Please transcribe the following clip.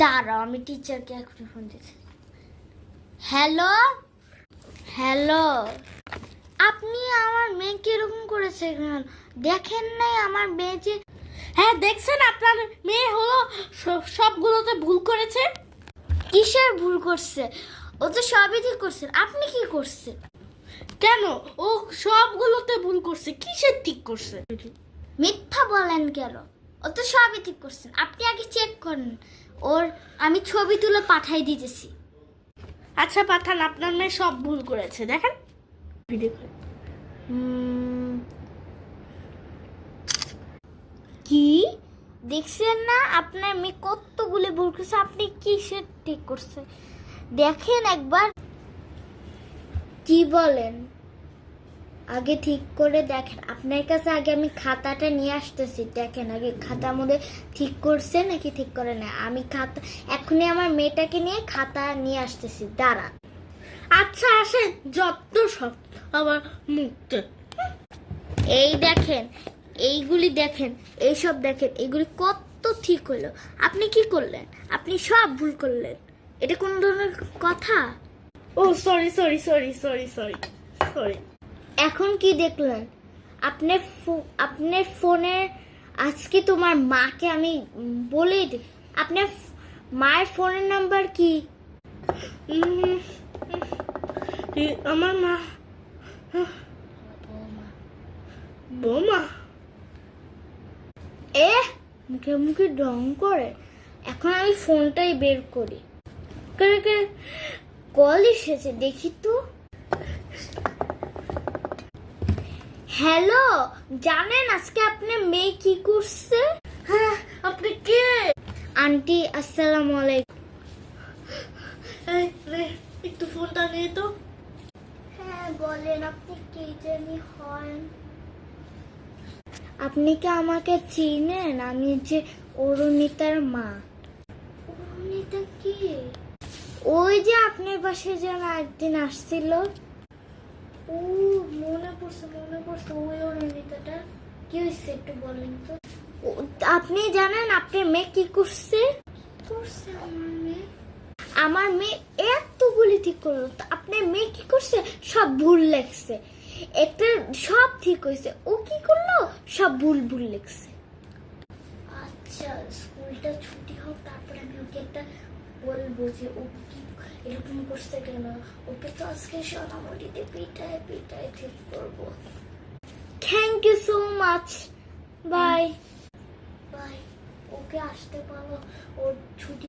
দাঁড়াও, আমি টিচারকে এখন ফোন দিচ্ছি। হ্যালো হ্যালো, আপনি আমার মেয়েকে এরকম করেছে কেন? দেখেন নাই আমার মেয়ে যে? হ্যাঁ দেখছেন, আপনার মেয়ে হলো সবগুলোতে ভুল করেছে। কিসের ভুল করছে? ও তো সবই ঠিক করছেন, আপনি কি করছেন? কেন? ও সবগুলোতে ভুল করছে, কিসের ঠিক করছে? মিথ্যা বলেন কেন? ও তো সবই ঠিক করছেন, আপনি আগে চেক করেন। ওর আমি ছবি তুলে পাঠাই দিতেছি। আচ্ছা পাঠান, আপনার মেয়ে সব ভুল করেছে, দেখেন ভিডিও করে। কি দেখছেন না আপনার মেয়ে কতগুলো ভুল করছে? আপনি কিসের ঠিক করছে দেখেন একবার। কি বলেন? আগে ঠিক করে দেখেন। আপনার কাছে আগে আমি খাতাটা নিয়ে আসতেছি, দেখেন আগে খাতার মধ্যে ঠিক করছে নাকি ঠিক করে না। আমি খাতা এখনই আমার মেয়েটাকে নিয়ে খাতা নিয়ে আসতেছি, দাঁড়ান। আচ্ছা আসেন, যত সব আবার মুখতে। এই দেখেন, এইগুলি দেখেন, এইসব দেখেন, এইগুলি কত ঠিক হলো। আপনি কি করলেন? আপনি সব ভুল করলেন। এটা কোন ধরনের কথা? ও sorry sorry sorry sorry sorry sorry. এখন কি দেখলেন? আপনার ফোনে আজকে তোমার মাকে আমি বলে দিই। আপনার মায়ের ফোনের নাম্বার কি? আমার মা বৌমা। মুখে মুখে ঢং করে। এখন আমি ফোনটাই বের করি। কল এসেছে, দেখি তো। হ্যালো, জানেন আজকে আপনার মেয়ে কি করছে? হ্যাঁ, আপনি কে? আন্টি আসসালামু আলাইকুম। এই রে, একটু ফোনটা নিয়ে তো। হ্যাঁ বলেন, আপনি কে জানি হন? আপনি কি আমাকে চিনেন? আমি যে অরুণিতার মা। অরুণিতা কি? ওই যে আপনার পাশে যেন একদিন আসছিল। ও মনে পড়ছে ওই অরুণিতাটা। কি হয়েছে একটু বলেন তো। আপনি জানেন আপনার মেয়ে কি করছে? আমার মেয়ে এতগুলি ঠিক করলো, তো আপনার মেয়ে কি করছে? সব ভুল লেখছে। একটা সব ঠিক হয়েছে, ও কি করলো? সব ভুল ভুল লেখছে। আচ্ছা স্কুলটা ছুটি হোক, তারপরে আমি ওকে একটা বলবো যে ও কি এরকম করছে কেন। ওকে তো আজকে সোনামুড়িতে পিটায় পিটায় ঠিক করবো। Thank you so much, bye bye. Okay আসতে পারো, ওর ছুটি।